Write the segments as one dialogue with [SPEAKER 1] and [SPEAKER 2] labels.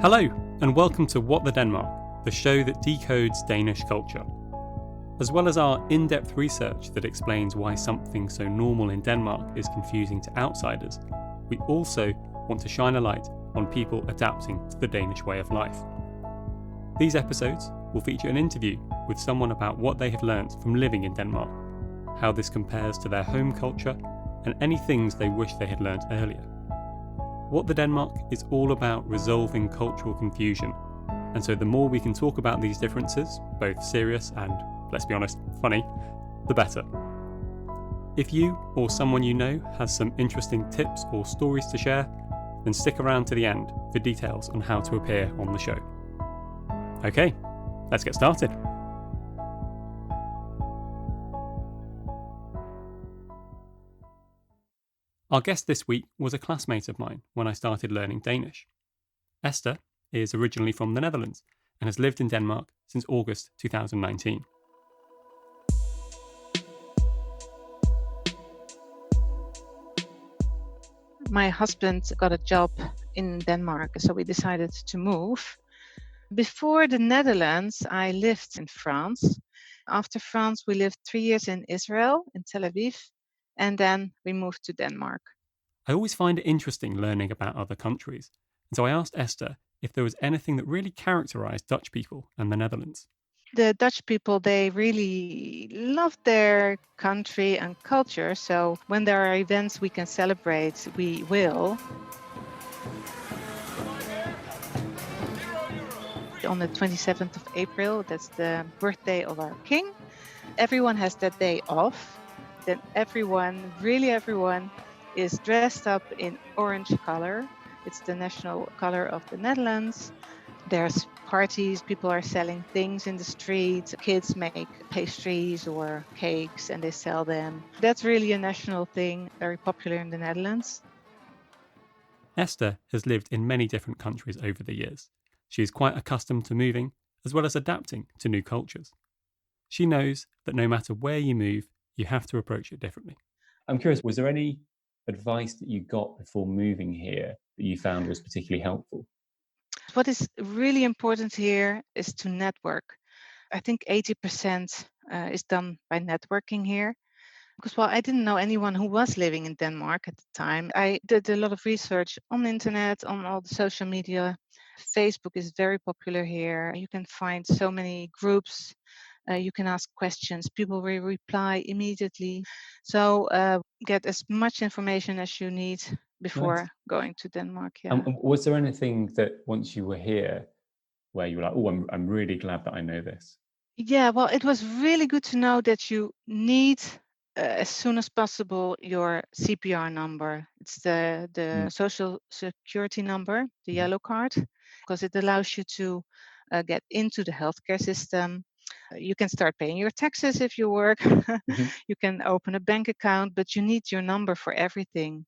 [SPEAKER 1] Hello, and welcome to What the Denmark, the show that decodes Danish culture. As well as our in-depth research that explains why something so normal in Denmark is confusing to outsiders, we also want to shine a light on people adapting to the Danish way of life. These episodes will feature an interview with someone about what they have learnt from living in Denmark, how this compares to their home culture, and any things they wish they had learnt earlier. What the Denmark is all about resolving cultural confusion, and so the more we can talk about these differences, both serious and, let's be honest, funny, the better. If you or someone you know has some interesting tips or stories to share, then stick around to the end for details on how to appear on the show. Okay, let's get started. Our guest this week was a classmate of mine when I started learning Danish. Esther is originally from the Netherlands and has lived in Denmark since August 2019.
[SPEAKER 2] My husband got a job in Denmark, so we decided to move. Before the Netherlands, I lived in France. After France, we lived 3 years in Israel, in Tel Aviv, and then we moved to Denmark.
[SPEAKER 1] I always find it interesting learning about other countries, and so I asked Esther if there was anything that really characterised Dutch people and the Netherlands.
[SPEAKER 2] The Dutch people, they really love their country and culture, so when there are events we can celebrate, we will. On the 27th of April, that's the birthday of our king. Everyone has that day off. Then everyone, really everyone, is dressed up in orange color. It's the national color of the Netherlands. There's parties, people are selling things in the street. Kids make pastries or cakes and they sell them. That's really a national thing, very popular in the Netherlands.
[SPEAKER 1] Esther has lived in many different countries over the years. She is quite accustomed to moving, as well as adapting to new cultures. She knows that no matter where you move, you have to approach it differently.
[SPEAKER 3] I'm curious, was there any advice that you got before moving here that you found was particularly helpful?
[SPEAKER 2] What is really important here is to network. I think 80% is done by networking here. Because, I didn't know anyone who was living in Denmark at the time. I did a lot of research on the internet, on all the social media. Facebook is very popular here. You can find so many groups. You can ask questions. People will reply immediately. So get as much information as you need before going to Denmark. Yeah.
[SPEAKER 3] Was there anything that once you were here where you were like, oh, I'm really glad that I know this?
[SPEAKER 2] Yeah, it was really good to know that you need as soon as possible your CPR number. It's the social security number, the yellow card, because it allows you to get into the healthcare system. You can start paying your taxes if you work. You can open a bank account, but you need your number for everything.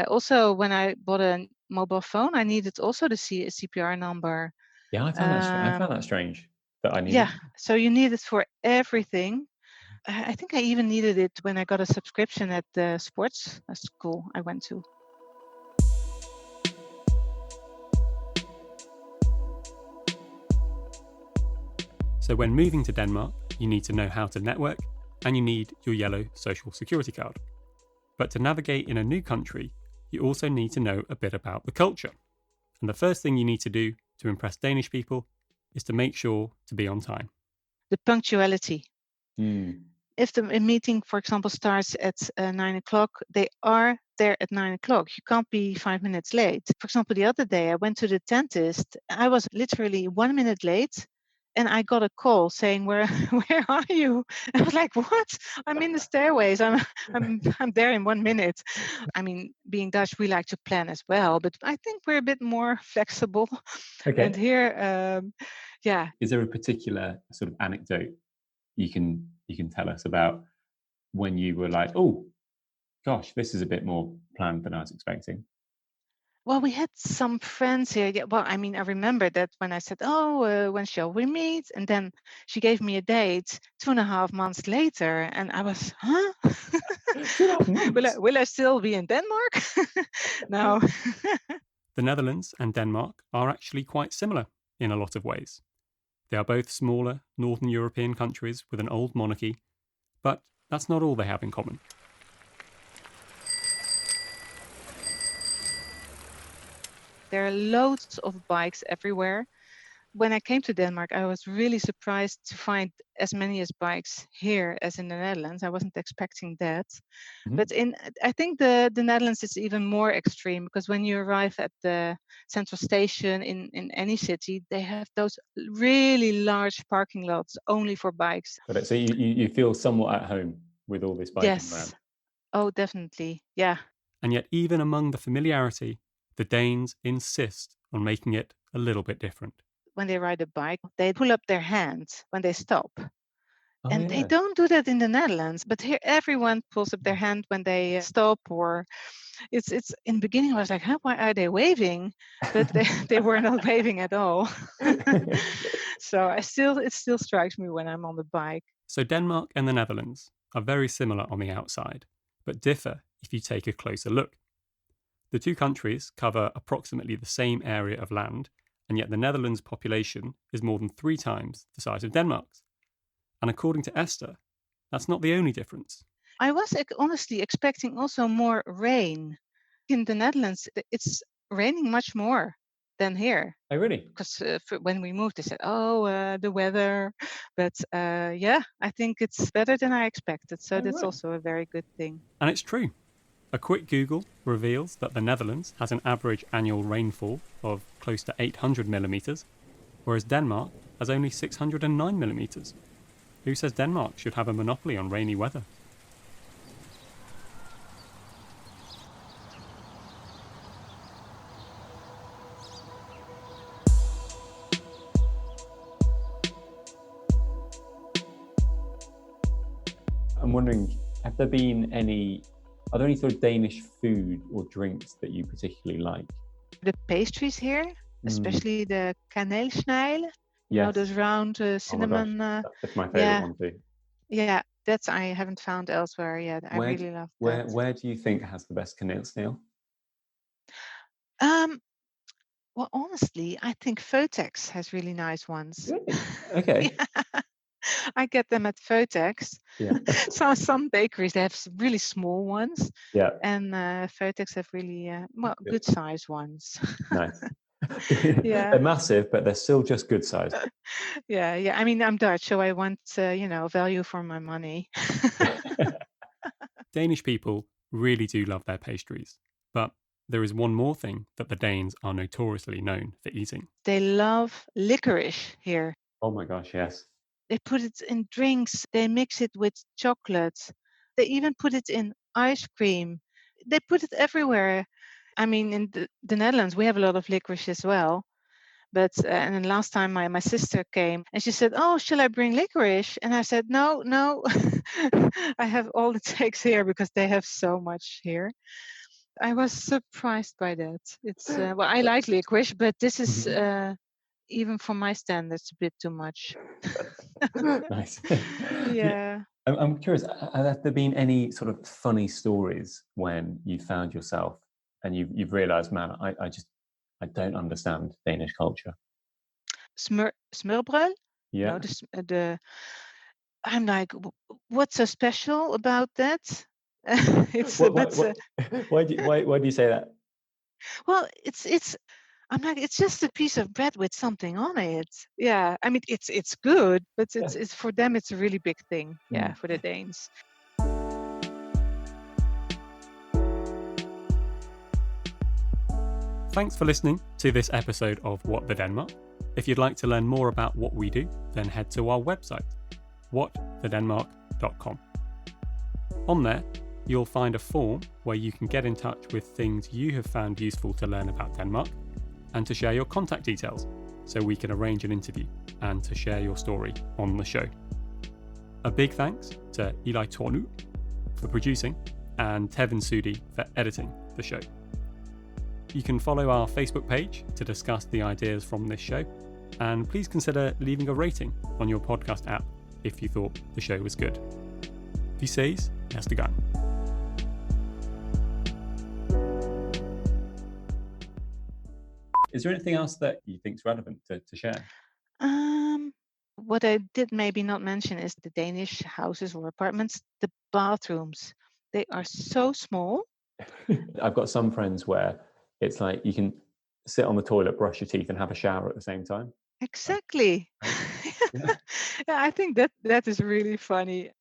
[SPEAKER 2] Also, when I bought a mobile phone, I needed also the CPR number.
[SPEAKER 3] Yeah, I found that strange that I needed.
[SPEAKER 2] Yeah, so you need it for everything. I think I even needed it when I got a subscription at the sports school I went to.
[SPEAKER 1] So when moving to Denmark, you need to know how to network and you need your yellow social security card. But to navigate in a new country, you also need to know a bit about the culture. And the first thing you need to do to impress Danish people is to make sure to be on time.
[SPEAKER 2] The punctuality. If the meeting, for example, starts at 9 o'clock, they are there at 9 o'clock. You can't be 5 minutes late. For example, the other day I went to the dentist. I was literally 1 minute late and I got a call saying, where are you? I was like, what? I'm in the stairways. I'm there in 1 minute. I mean, being Dutch, we like to plan as well, but I think we're a bit more flexible.
[SPEAKER 3] Okay.
[SPEAKER 2] And here, yeah.
[SPEAKER 3] Is there a particular sort of anecdote you can tell us about when you were like, oh, gosh, this is a bit more planned than I was expecting?
[SPEAKER 2] Well, we had some friends here. Yeah, I remember that when I said, when shall we meet? And then she gave me a date 2.5 months later. And I was, huh?
[SPEAKER 3] 2.5 months?
[SPEAKER 2] Will I still be in Denmark? No.
[SPEAKER 1] The Netherlands and Denmark are actually quite similar in a lot of ways. They are both smaller Northern European countries with an old monarchy, but that's not all they have in common.
[SPEAKER 2] There are loads of bikes everywhere. When I came to Denmark, I was really surprised to find as many as bikes here as in the Netherlands. I wasn't expecting that.
[SPEAKER 3] Mhm.
[SPEAKER 2] But I think the Netherlands is even more extreme, because when you arrive at the central station in any city, they have those really large parking lots only for bikes.
[SPEAKER 3] Got it. So you feel somewhat at home with all this biking
[SPEAKER 2] Yes.
[SPEAKER 3] around.
[SPEAKER 2] Oh, definitely. Yeah.
[SPEAKER 1] And yet, even among the familiarity, the Danes insist on making it a little bit different.
[SPEAKER 2] When they ride a bike, they pull up their hands when they stop.
[SPEAKER 3] Oh,
[SPEAKER 2] And they
[SPEAKER 3] yeah.
[SPEAKER 2] don't do that in the Netherlands, but here everyone pulls up their hand when they stop. Or it's in the beginning I was like, huh, why are they waving? But they were not waving at all. So it still strikes me when I'm on the bike.
[SPEAKER 1] So Denmark and the Netherlands are very similar on the outside, but differ if you take a closer look. The two countries cover approximately the same area of land, and yet the Netherlands' population is more than 3 times the size of Denmark's. And according to Esther, that's not the only difference.
[SPEAKER 2] I was honestly expecting also more rain. In the Netherlands, it's raining much more than here.
[SPEAKER 3] Oh, really?
[SPEAKER 2] Because when we moved, they said, the weather. But yeah, I think it's better than I expected. So that's
[SPEAKER 3] right.
[SPEAKER 2] also a very good thing.
[SPEAKER 1] And it's true. A quick Google reveals that the Netherlands has an average annual rainfall of close to 800 millimetres, whereas Denmark has only 609 millimetres. Who says Denmark should have a monopoly on rainy weather?
[SPEAKER 3] I'm wondering, are there any sort of Danish food or drinks that you particularly like?
[SPEAKER 2] The pastries here, especially the kanelsnegl,
[SPEAKER 3] Yes.
[SPEAKER 2] those round cinnamon.
[SPEAKER 3] Oh my gosh, that's my favourite one too.
[SPEAKER 2] Yeah, that's I haven't found elsewhere yet. I really love that.
[SPEAKER 3] Where do you think has the best kanelsnegl?
[SPEAKER 2] Well, honestly, I think Fotex has really nice ones.
[SPEAKER 3] Really? Okay.
[SPEAKER 2] Yeah. I get them at Fotex.
[SPEAKER 3] Yeah.
[SPEAKER 2] So some bakeries, they have really small ones.
[SPEAKER 3] Yeah.
[SPEAKER 2] And Fotex have really, good size ones.
[SPEAKER 3] Nice.
[SPEAKER 2] Yeah.
[SPEAKER 3] They're massive, but they're still just good size.
[SPEAKER 2] Yeah. I mean, I'm Dutch, so I want, value for my money.
[SPEAKER 1] Danish people really do love their pastries, but there is one more thing that the Danes are notoriously known for eating.
[SPEAKER 2] They love licorice here.
[SPEAKER 3] Oh my gosh, yes.
[SPEAKER 2] They put it in drinks. They mix it with chocolate. They even put it in ice cream. They put it everywhere. I mean, in the Netherlands, we have a lot of licorice as well. But and then last time my sister came and she said, "Oh, shall I bring licorice?" And I said, "No, no, I have all it takes here because they have so much here." I was surprised by that. It's I like licorice, but this is even for my standards a bit too much.
[SPEAKER 3] Nice.
[SPEAKER 2] Yeah.
[SPEAKER 3] I'm curious, have there been any sort of funny stories when you found yourself and you've realised, man, I don't understand Danish culture?
[SPEAKER 2] Smørrebrød?
[SPEAKER 3] Yeah.
[SPEAKER 2] No, I'm like, what's so special about that? It's
[SPEAKER 3] why do you say that?
[SPEAKER 2] well, it's I'm like, it's just a piece of bread with something on it. Yeah, I mean, it's good, but it's for them, it's a really big thing. Yeah, for the Danes.
[SPEAKER 1] Thanks for listening to this episode of What the Denmark. If you'd like to learn more about what we do, then head to our website, whatthedenmark.com. On there, you'll find a form where you can get in touch with things you have found useful to learn about Denmark and to share your contact details so we can arrange an interview and to share your story on the show. A big thanks to Eli Tornu for producing and Tevin Sudi for editing the show. You can follow our Facebook page to discuss the ideas from this show, and please consider leaving a rating on your podcast app if you thought the show was good. Vi ses næste gang.
[SPEAKER 3] Is there anything else that you think is relevant to share?
[SPEAKER 2] What I did maybe not mention is the Danish houses or apartments, the bathrooms. They are so small.
[SPEAKER 3] I've got some friends where it's like you can sit on the toilet, brush your teeth, and have a shower at the same time.
[SPEAKER 2] Exactly.
[SPEAKER 3] Right.
[SPEAKER 2] Yeah, I think that is really funny.